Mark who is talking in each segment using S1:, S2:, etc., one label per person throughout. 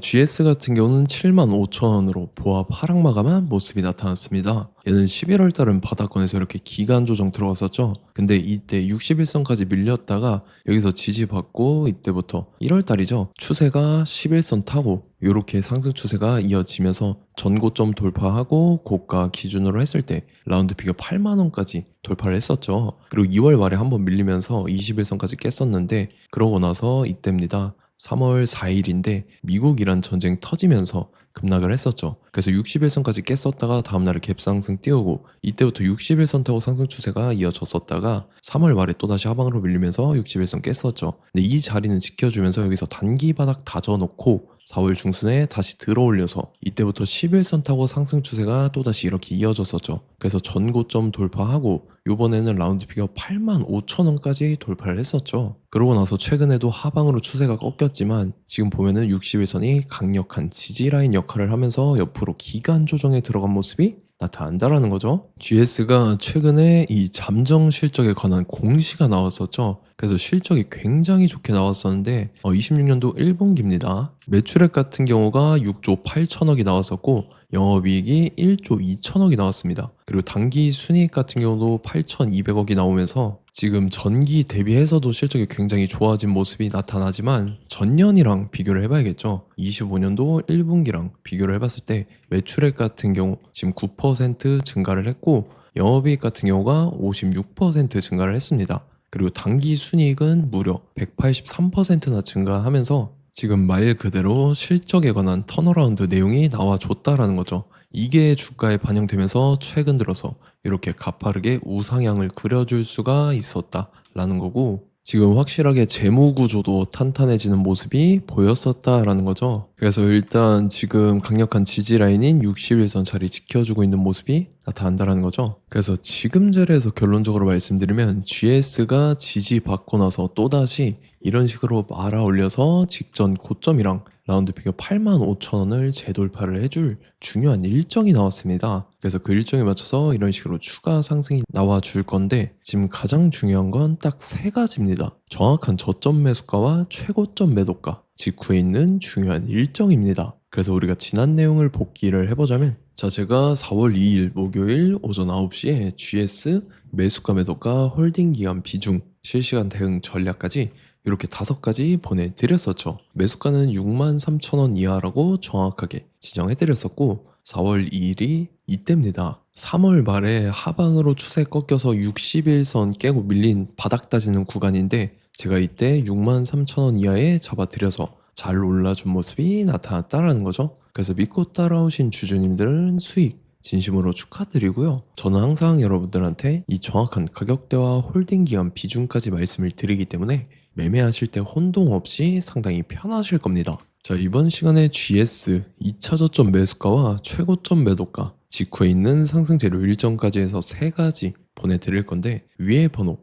S1: GS 같은 경우는 75,000원으로 보합 하락 마감한 모습이 나타났습니다. 얘는 11월 달은 바닥권에서 이렇게 기간 조정 들어갔었죠. 근데 이때 61선까지 밀렸다가 여기서 지지받고 이때부터 1월 달이죠. 추세가 11선 타고 이렇게 상승 추세가 이어지면서 전고점 돌파하고 고가 기준으로 했을 때 라운드 피겨 8만원까지 돌파를 했었죠. 그리고 2월 말에 한번 밀리면서 21선까지 깼었는데 그러고 나서 이때입니다. 3월 4일인데 미국-이란 전쟁 터지면서 급락을 했었죠. 그래서 61선까지 깼었다가 다음날에 갭상승 띄우고 이때부터 61선 타고 상승 추세가 이어졌었다가 3월 말에 또다시 하방으로 밀리면서 61선 깼었죠. 근데 이 자리는 지켜주면서 여기서 단기 바닥 다져놓고 4월 중순에 다시 들어올려서 이때부터 11선 타고 상승 추세가 또다시 이렇게 이어졌었죠. 그래서 전고점 돌파하고 요번에는 라운드 피겨 85,000원까지 돌파를 했었죠. 그러고 나서 최근에도 하방으로 추세가 꺾였지만 지금 보면은 61선이 강력한 지지라인 역할을 하면서 옆으로 기간 조정에 들어간 모습이 나타난다라는 거죠. GS가 최근에 이 잠정 실적에 관한 공시가 나왔었죠. 그래서 실적이 굉장히 좋게 나왔었는데 26년도 1분기입니다. 매출액 같은 경우가 6조 8천억이 나왔었고 영업이익이 1조 2천억이 나왔습니다. 그리고 당기 순이익 같은 경우도 8,200억이 나오면서 지금 전기 대비해서도 실적이 굉장히 좋아진 모습이 나타나지만 전년이랑 비교를 해봐야겠죠. 25년도 1분기랑 비교를 해봤을 때 매출액 같은 경우 지금 9% 증가를 했고 영업이익 같은 경우가 56% 증가를 했습니다. 그리고 당기 순이익은 무려 183%나 증가하면서 지금 말 그대로 실적에 관한 턴어라운드 내용이 나와줬다라는 거죠. 이게 주가에 반영되면서 최근 들어서 이렇게 가파르게 우상향을 그려줄 수가 있었다라는 거고 지금 확실하게 재무 구조도 탄탄해지는 모습이 보였었다라는 거죠. 그래서 일단 지금 강력한 지지 라인인 61선 자리 지켜주고 있는 모습이 나타난다라는 거죠. 그래서 지금 자리에서 결론적으로 말씀드리면 GS가 지지받고 나서 또다시 이런 식으로 말아 올려서 직전 고점이랑 라운드 피겨 85,000원을 재돌파를 해줄 중요한 일정이 나왔습니다. 그래서 그 일정에 맞춰서 이런 식으로 추가 상승이 나와줄 건데 지금 가장 중요한 건 딱 세 가지입니다. 정확한 저점 매수가와 최고점 매도가 직후에 있는 중요한 일정입니다. 그래서 우리가 지난 내용을 복기를 해보자면 제가 4월 2일 목요일 오전 9시에 GS 매수가 매도가 홀딩 기간 비중 실시간 대응 전략까지 이렇게 5가지 보내드렸었죠. 매수가는 63,000원 이하라고 정확하게 지정해드렸었고 4월 2일이 이때입니다. 3월 말에 하방으로 추세 꺾여서 61선 깨고 밀린 바닥 다지는 구간인데 제가 이때 63,000원 이하에 잡아드려서 잘 올라준 모습이 나타났다라는 거죠. 그래서 믿고 따라오신 주주님들은 수익 진심으로 축하드리고요. 저는 항상 여러분들한테 이 정확한 가격대와 홀딩 기간 비중까지 말씀을 드리기 때문에 매매하실 때 혼동 없이 상당히 편하실 겁니다. 자, 이번 시간에 GS 2차 저점 매수가와 최고점 매도가 직후에 있는 상승재료 일정까지 해서 3가지 보내드릴 건데 위에 번호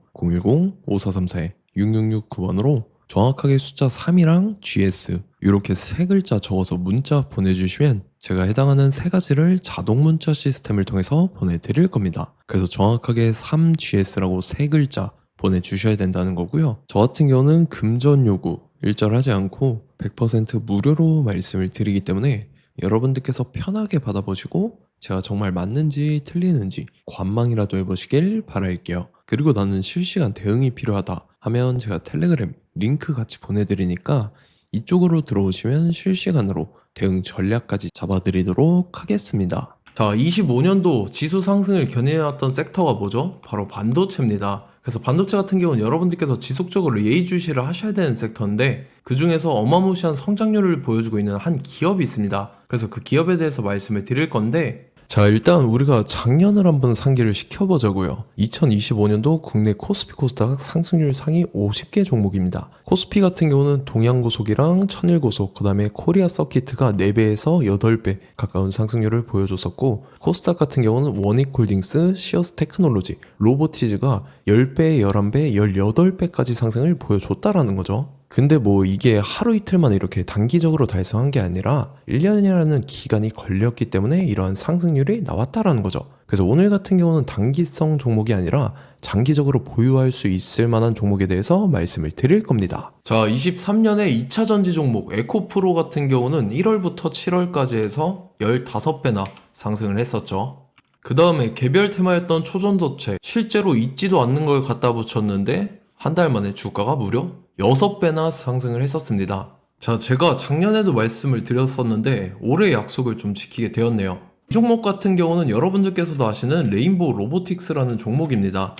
S1: 010-5434-6669번으로 정확하게 숫자 3이랑 GS 이렇게 3글자 적어서 문자 보내주시면 제가 해당하는 3가지를 자동 문자 시스템을 통해서 보내드릴 겁니다. 그래서 정확하게 3GS라고 3글자 보내주셔야 된다는 거고요. 저 같은 경우는 금전 요구 일절하지 않고 100% 무료로 말씀을 드리기 때문에 여러분들께서 편하게 받아보시고 제가 정말 맞는지 틀리는지 관망이라도 해보시길 바랄게요. 그리고 나는 실시간 대응이 필요하다 하면 제가 텔레그램 링크 같이 보내드리니까 이쪽으로 들어오시면 실시간으로 대응 전략까지 잡아드리도록 하겠습니다. 자, 25년도 지수 상승을 견인해왔던 섹터가 뭐죠? 바로 반도체입니다. 그래서 반도체 같은 경우는 여러분들께서 지속적으로 예의주시를 하셔야 되는 섹터인데 그 중에서 어마무시한 성장률을 보여주고 있는 한 기업이 있습니다. 그래서 그 기업에 대해서 말씀을 드릴 건데 자, 일단 우리가 작년을 한번 상기를 시켜보자고요. 2025년도 국내 코스피 코스닥 상승률 상위 50개 종목입니다. 코스피 같은 경우는 동양고속이랑 천일고속, 그 다음에 코리아 서키트가 4배에서 8배 가까운 상승률을 보여줬었고 코스닥 같은 경우는 원익홀딩스, 시어스 테크놀로지, 로보티즈가 10배, 11배, 18배까지 상승을 보여줬다라는 거죠. 근데 뭐 이게 하루 이틀만 이렇게 단기적으로 달성한 게 아니라 1년이라는 기간이 걸렸기 때문에 이러한 상승률이 나왔다라는 거죠. 그래서 오늘 같은 경우는 단기성 종목이 아니라 장기적으로 보유할 수 있을 만한 종목에 대해서 말씀을 드릴 겁니다. 자, 23년에 2차 전지 종목 에코프로 같은 경우는 1월부터 7월까지 해서 15배나 상승을 했었죠. 그 다음에 개별 테마였던 초전도체, 실제로 있지도 않는 걸 갖다 붙였는데 한 달 만에 주가가 무려 6배나 상승을 했었습니다. 자, 제가 작년에도 말씀을 드렸었는데 올해 약속을 좀 지키게 되었네요. 이 종목 같은 경우는 여러분들께서도 아시는 레인보우 로보틱스라는 종목입니다.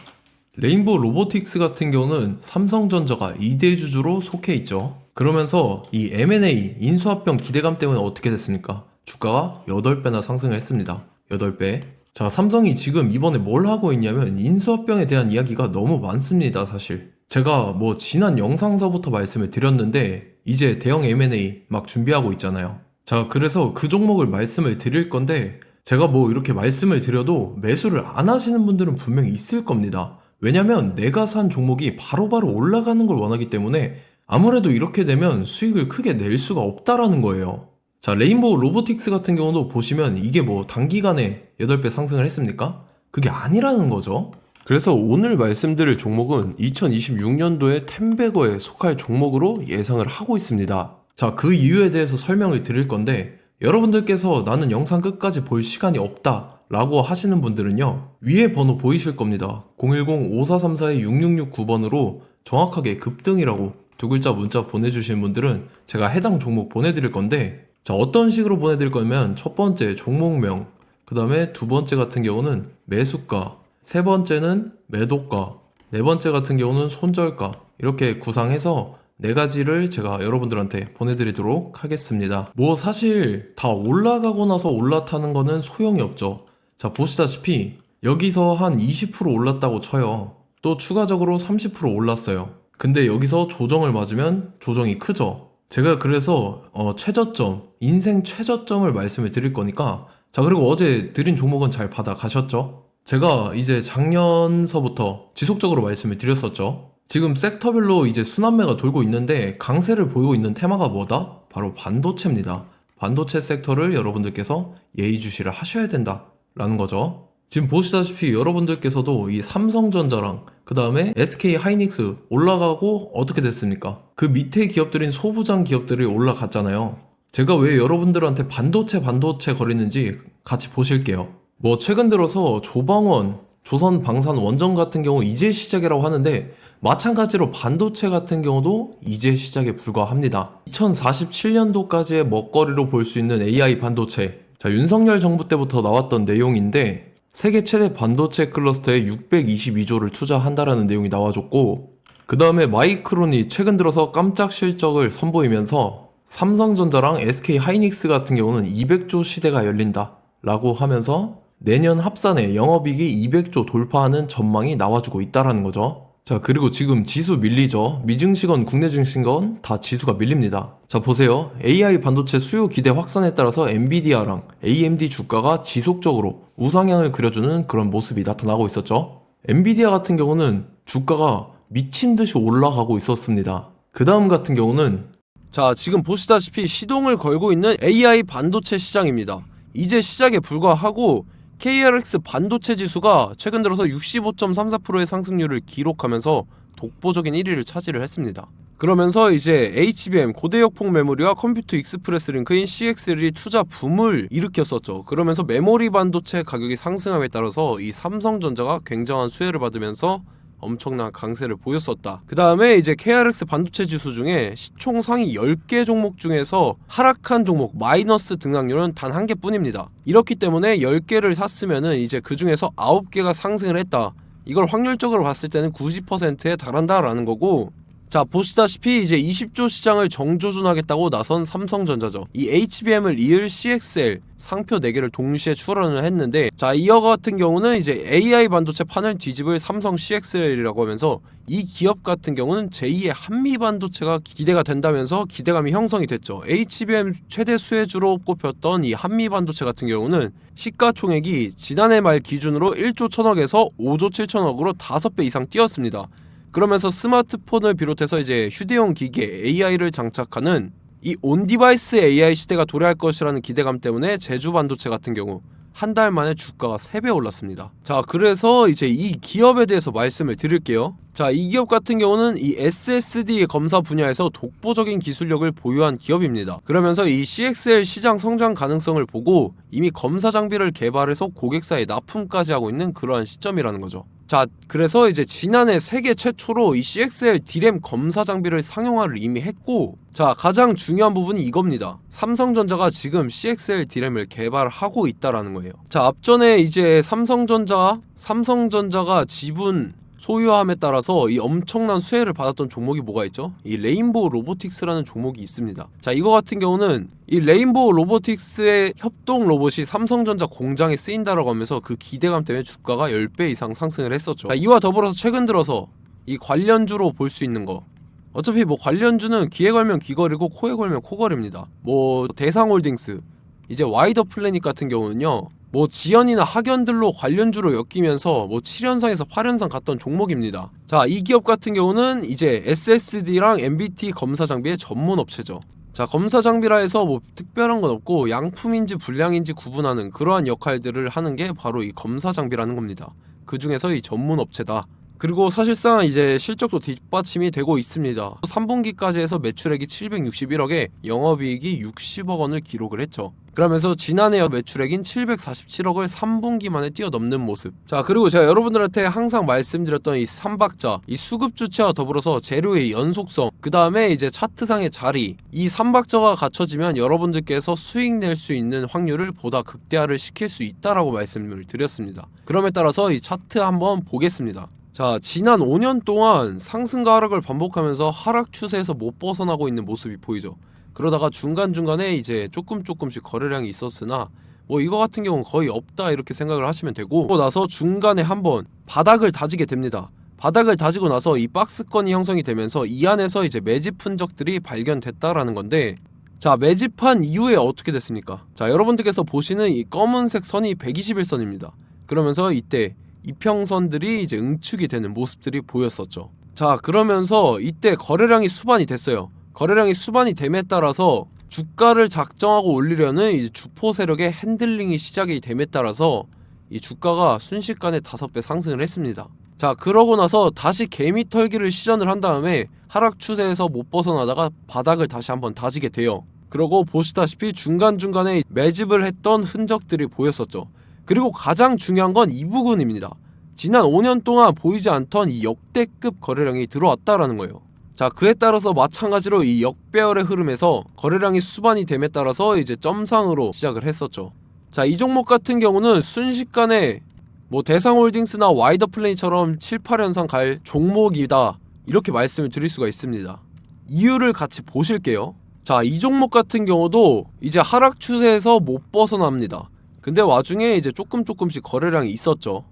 S1: 레인보우 로보틱스 같은 경우는 삼성전자가 2대 주주로 속해 있죠. 그러면서 이 M&A 인수합병 기대감 때문에 어떻게 됐습니까? 주가가 8배나 상승을 했습니다. 8배. 자, 삼성이 지금 이번에 뭘 하고 있냐면 인수합병에 대한 이야기가 너무 많습니다, 사실. 제가 뭐 지난 영상서부터 말씀을 드렸는데 이제 대형 M&A 막 준비하고 있잖아요. 자, 그래서 그 종목을 말씀을 드릴 건데 제가 뭐 이렇게 말씀을 드려도 매수를 안 하시는 분들은 분명히 있을 겁니다. 왜냐면 내가 산 종목이 바로바로 올라가는 걸 원하기 때문에 아무래도 이렇게 되면 수익을 크게 낼 수가 없다라는 거예요. 자, 레인보우 로보틱스 같은 경우도 보시면 이게 뭐 단기간에 8배 상승을 했습니까? 그게 아니라는 거죠. 그래서 오늘 말씀드릴 종목은 2026년도에 템베거에 속할 종목으로 예상을 하고 있습니다. 자, 그 이유에 대해서 설명을 드릴 건데 여러분들께서 나는 영상 끝까지 볼 시간이 없다 라고 하시는 분들은요, 위에 번호 보이실 겁니다. 010-5434-6669번으로 정확하게 급등이라고 두 글자 문자 보내주시는 분들은 제가 해당 종목 보내드릴 건데, 자, 어떤 식으로 보내드릴 거냐면 첫 번째 종목명, 그 다음에 두 번째 같은 경우는 매수가, 세 번째는 매도가, 네 번째 같은 경우는 손절가, 이렇게 구상해서 네 가지를 제가 여러분들한테 보내드리도록 하겠습니다. 뭐 사실 다 올라가고 나서 올라타는 거는 소용이 없죠. 자, 보시다시피 여기서 한 20% 올랐다고 쳐요. 또 추가적으로 30% 올랐어요. 근데 여기서 조정을 맞으면 조정이 크죠. 제가 그래서 최저점, 인생 최저점을 말씀을 드릴 거니까, 자, 그리고 어제 드린 종목은 잘 받아 가셨죠? 제가 이제 작년서부터 지속적으로 말씀을 드렸었죠. 지금 섹터별로 이제 순환매가 돌고 있는데 강세를 보이고 있는 테마가 뭐다? 바로 반도체입니다. 반도체 섹터를 여러분들께서 예의주시를 하셔야 된다라는 거죠. 지금 보시다시피 여러분들께서도 이 삼성전자랑 그 다음에 SK 하이닉스 올라가고 어떻게 됐습니까? 그 밑에 기업들인 소부장 기업들이 올라갔잖아요. 제가 왜 여러분들한테 반도체 거리는지 같이 보실게요. 뭐 최근 들어서 조방원, 조선방산 원전 같은 경우 이제 시작이라고 하는데 마찬가지로 반도체 같은 경우도 이제 시작에 불과합니다. 2047년도까지의 먹거리로 볼 수 있는 AI 반도체. 자, 윤석열 정부 때부터 나왔던 내용인데 세계 최대 반도체 클러스터에 622조를 투자한다라는 내용이 나와줬고, 그 다음에 마이크론이 최근 들어서 깜짝 실적을 선보이면서 삼성전자랑 SK 하이닉스 같은 경우는 200조 시대가 열린다 라고 하면서 내년 합산에 영업이익이 200조 돌파하는 전망이 나와주고 있다라는 거죠. 자, 그리고 지금 지수 밀리죠. 미증시건 국내 증시건 다 지수가 밀립니다. 자, 보세요. AI 반도체 수요 기대 확산에 따라서 엔비디아랑 AMD 주가가 지속적으로 우상향을 그려주는 그런 모습이 나타나고 있었죠. 엔비디아 같은 경우는 주가가 미친 듯이 올라가고 있었습니다. 그 다음 같은 경우는, 자, 지금 보시다시피 시동을 걸고 있는 AI 반도체 시장입니다. 이제 시작에 불과하고 KRX 반도체 지수가 최근 들어서 65.34%의 상승률을 기록하면서 독보적인 1위를 차지를 했습니다. 그러면서 이제 HBM 고대역폭 메모리와 컴퓨터 익스프레스 링크인 CXL이 투자 붐을 일으켰었죠. 그러면서 메모리 반도체 가격이 상승함에 따라서 이 삼성전자가 굉장한 수혜를 받으면서 엄청난 강세를 보였었다. 그 다음에 이제 KRX 반도체 지수 중에 시총 상위 10개 종목 중에서 하락한 종목 마이너스 등락률은 단 한 개뿐입니다. 이렇기 때문에 10개를 샀으면은 이제 그 중에서 9개가 상승을 했다. 이걸 확률적으로 봤을 때는 90%에 달한다라는 거고, 자, 보시다시피 이제 20조 시장을 정조준하겠다고 나선 삼성전자죠. 이 HBM을 이을 CXL 상표 4개를 동시에 출원을 했는데, 자, 이어 같은 경우는 이제 AI 반도체 판을 뒤집을 삼성 CXL이라고 하면서 이 기업 같은 경우는 제2의 한미 반도체가 기대가 된다면서 기대감이 형성이 됐죠. HBM 최대 수혜주로 꼽혔던 이 한미 반도체 같은 경우는 시가총액이 지난해 말 기준으로 1조 1000억에서 5조 7천억으로 5배 이상 뛰었습니다. 그러면서 스마트폰을 비롯해서 이제 휴대용 기기에 AI를 장착하는 이 온디바이스 AI 시대가 도래할 것이라는 기대감 때문에 제주 반도체 같은 경우,
S2: 한 달 만에 주가가 3배 올랐습니다. 자, 그래서 이제 이 기업에 대해서 말씀을 드릴게요. 자, 이 기업 같은 경우는 이 SSD 검사 분야에서 독보적인 기술력을 보유한 기업입니다. 그러면서 이 CXL 시장 성장 가능성을 보고 이미 검사 장비를 개발해서 고객사에 납품까지 하고 있는 그러한 시점이라는 거죠. 자, 그래서 이제 지난해 세계 최초로 이 CXL D램 검사 장비를 상용화를 이미 했고, 자, 가장 중요한 부분이 이겁니다. 삼성전자가 지금 CXL D램을 개발하고 있다라는 거예요. 자, 앞전에 이제 삼성전자가 지분 소유함에 따라서 이 엄청난 수혜를 받았던 종목이 뭐가 있죠? 이 레인보우 로보틱스라는 종목이 있습니다. 자, 이거 같은 경우는 이 레인보우 로보틱스의 협동 로봇이 삼성전자 공장에 쓰인다라고 하면서 그 기대감 때문에 주가가 10배 이상 상승을 했었죠. 자, 이와 더불어서 최근 들어서 이 관련주로 볼 수 있는 거, 어차피 뭐 관련주는 귀에 걸면 귀걸이고 코에 걸면 코걸입니다. 뭐 대상홀딩스, 이제 와이더 플래닛 같은 경우는요, 뭐 지연이나 학연들로 관련주로 엮이면서 뭐 7연상에서 8연상 갔던 종목입니다. 자, 이 기업 같은 경우는 이제 SSD랑 MBT 검사 장비의 전문 업체죠. 자, 검사 장비라 해서 뭐 특별한 건 없고 양품인지 불량인지 구분하는 그러한 역할들을 하는 게 바로 이 검사 장비라는 겁니다. 그 중에서 이 전문 업체다. 그리고 사실상 이제 실적도 뒷받침이 되고 있습니다. 3분기까지 해서 매출액이 761억에 영업이익이 60억 원을 기록을 했죠. 그러면서 지난해 매출액인 747억을 3분기 만에 뛰어넘는 모습. 자, 그리고 제가 여러분들한테 항상 말씀드렸던 이 3박자, 이 수급 주체와 더불어서 재료의 연속성, 그 다음에 이제 차트상의 자리, 이 3박자가 갖춰지면 여러분들께서 수익 낼 수 있는 확률을 보다 극대화를 시킬 수 있다라고 말씀을 드렸습니다. 그럼에 따라서 이 차트 한번 보겠습니다. 자, 지난 5년 동안 상승과 하락을 반복하면서 하락 추세에서 못 벗어나고 있는 모습이 보이죠. 그러다가 중간중간에 이제 조금씩 거래량이 있었으나 뭐 이거 같은 경우는 거의 없다 이렇게 생각을 하시면 되고, 그러고 나서 중간에 한번 바닥을 다지게 됩니다. 바닥을 다지고 나서 이 박스권이 형성이 되면서 이 안에서 이제 매집 흔적들이 발견됐다라는 건데, 자, 매집한 이후에 어떻게 됐습니까? 자, 여러분들께서 보시는 이 검은색 선이 121선입니다. 그러면서 이때 이평선들이 이제 응축이 되는 모습들이 보였었죠. 자, 그러면서 이때 거래량이 수반이 됐어요. 거래량이 수반이 됨에 따라서 주가를 작정하고 올리려는 이제 주포 세력의 핸들링이 시작이 됨에 따라서 이 주가가 순식간에 5배 상승을 했습니다. 자, 그러고 나서 다시 개미 털기를 시전을 한 다음에 하락 추세에서 못 벗어나다가 바닥을 다시 한번 다지게 돼요. 그러고 보시다시피 중간중간에 매집을 했던 흔적들이 보였었죠. 그리고 가장 중요한 건 이 부분입니다. 지난 5년 동안 보이지 않던 이 역대급 거래량이 들어왔다라는 거예요. 자, 그에 따라서 마찬가지로 이 역배열의 흐름에서 거래량이 수반이 됨에 따라서 이제 점상으로 시작을 했었죠. 자, 이 종목 같은 경우는 순식간에 뭐 대상홀딩스나 와이더 플래닛처럼 7, 8연상 갈 종목이다 이렇게 말씀을 드릴 수가 있습니다. 이유를 같이 보실게요. 자, 이 종목 같은 경우도 이제 하락 추세에서 못 벗어납니다. 근데 와중에 이제 조금씩 거래량이 있었죠.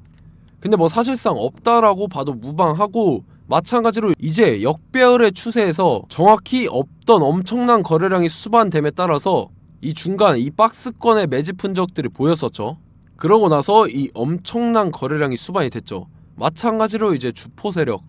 S2: 근데 뭐 사실상 없다라고 봐도 무방하고, 마찬가지로 이제 역배열의 추세에서 정확히 없던 엄청난 거래량이 수반됨에 따라서 이 중간 이 박스권의 매집 흔적들이 보였었죠. 그러고 나서 이 엄청난 거래량이 수반이 됐죠. 마찬가지로 이제 주포 세력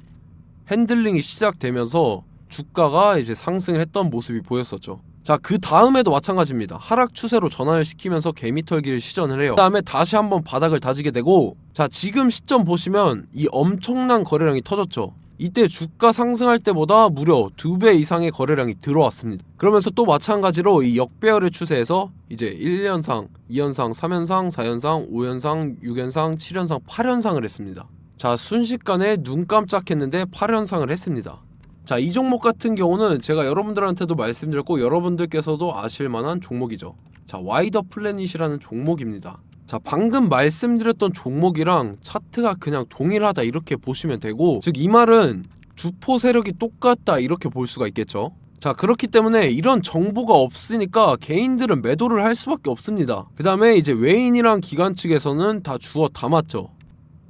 S2: 핸들링이 시작되면서 주가가 이제 상승을 했던 모습이 보였었죠. 자, 그 다음에도 마찬가지입니다. 하락 추세로 전환을 시키면서 개미털기를 시전을 해요. 그 다음에 다시 한번 바닥을 다지게 되고, 자, 지금 시점 보시면 이 엄청난 거래량이 터졌죠. 이때 주가 상승할 때보다 무려 2배 이상의 거래량이 들어왔습니다. 그러면서 또 마찬가지로 이 역배열의 추세에서 이제 1연상, 2연상, 3연상, 4연상, 5연상, 6연상, 7연상, 8연상을 했습니다. 자, 순식간에 눈 깜짝했는데 8연상을 했습니다. 자, 이 종목 같은 경우는 제가 여러분들한테도 말씀드렸고 여러분들께서도 아실만한 종목이죠. 자, 와이더 플래닛이라는 종목입니다. 자, 방금 말씀드렸던 종목이랑 차트가 그냥 동일하다 이렇게 보시면 되고, 즉 이 말은 주포 세력이 똑같다 이렇게 볼 수가 있겠죠. 자, 그렇기 때문에 이런 정보가 없으니까 개인들은 매도를 할 수밖에 없습니다. 그 다음에 이제 외인이랑 기관 측에서는 다 주워 담았죠.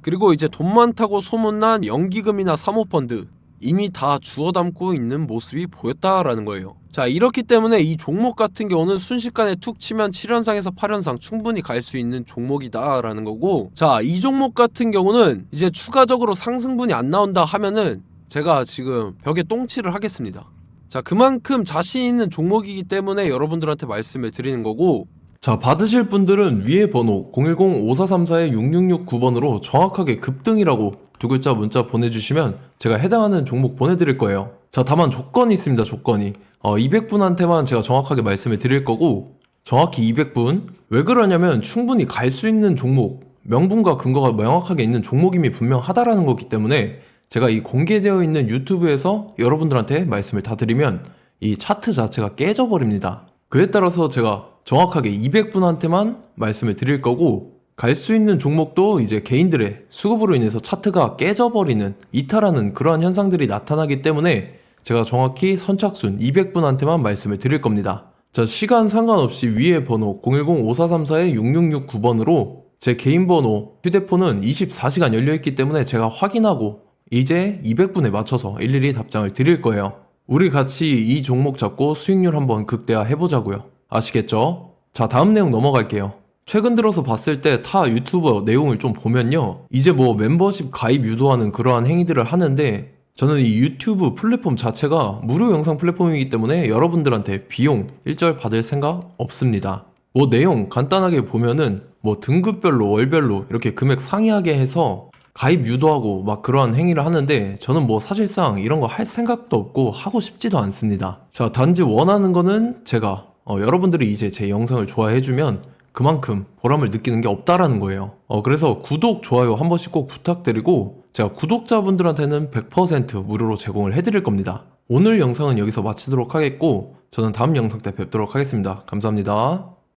S2: 그리고 이제 돈 많다고 소문난 연기금이나 사모펀드 이미 다 주워 담고 있는 모습이 보였다라는 거예요. 자, 이렇기 때문에 이 종목 같은 경우는 순식간에 툭 치면 7연상에서 8연상 충분히 갈 수 있는 종목이다 라는 거고, 자, 이 종목 같은 경우는 이제 추가적으로 상승분이 안 나온다 하면은 제가 지금 벽에 똥칠을 하겠습니다. 자, 그만큼 자신 있는 종목이기 때문에 여러분들한테 말씀을 드리는 거고,
S1: 자, 받으실 분들은 위에 번호 010-5434-6669번으로 정확하게 급등이라고 두 글자 문자 보내주시면 제가 해당하는 종목 보내드릴 거예요. 자, 다만 조건이 있습니다. 조건이 200분한테만 제가 정확하게 말씀을 드릴 거고, 정확히 200분. 왜 그러냐면 충분히 갈 수 있는 종목, 명분과 근거가 명확하게 있는 종목임이 분명하다라는 거기 때문에 제가 이 공개되어 있는 유튜브에서 여러분들한테 말씀을 다 드리면 이 차트 자체가 깨져버립니다. 그에 따라서 제가 정확하게 200분한테만 말씀을 드릴 거고, 갈 수 있는 종목도 이제 개인들의 수급으로 인해서 차트가 깨져버리는, 이탈하는 그러한 현상들이 나타나기 때문에 제가 정확히 선착순 200분한테만 말씀을 드릴 겁니다. 자, 시간 상관없이 위에 번호 010-5434-6669번으로 제 개인 번호, 휴대폰은 24시간 열려있기 때문에 제가 확인하고 이제 200분에 맞춰서 일일이 답장을 드릴 거예요. 우리 같이 이 종목 잡고 수익률 한번 극대화 해보자고요. 아시겠죠? 자, 다음 내용 넘어갈게요. 최근 들어서 봤을 때 타 유튜버 내용을 좀 보면요, 이제 뭐 멤버십 가입 유도하는 그러한 행위들을 하는데, 저는 이 유튜브 플랫폼 자체가 무료 영상 플랫폼이기 때문에 여러분들한테 비용 일절 받을 생각 없습니다. 뭐 내용 간단하게 보면은 뭐 등급별로 월별로 이렇게 금액 상이하게 해서 가입 유도하고 막 그러한 행위를 하는데, 저는 뭐 사실상 이런 거 할 생각도 없고 하고 싶지도 않습니다. 자, 단지 원하는 거는 제가 여러분들이 이제 제 영상을 좋아해주면 그만큼 보람을 느끼는 게 없다라는 거예요. 그래서 구독, 좋아요 한 번씩 꼭 부탁드리고, 제가 구독자분들한테는 100% 무료로 제공을 해드릴 겁니다. 오늘 영상은 여기서 마치도록 하겠고, 저는 다음 영상 때 뵙도록 하겠습니다. 감사합니다.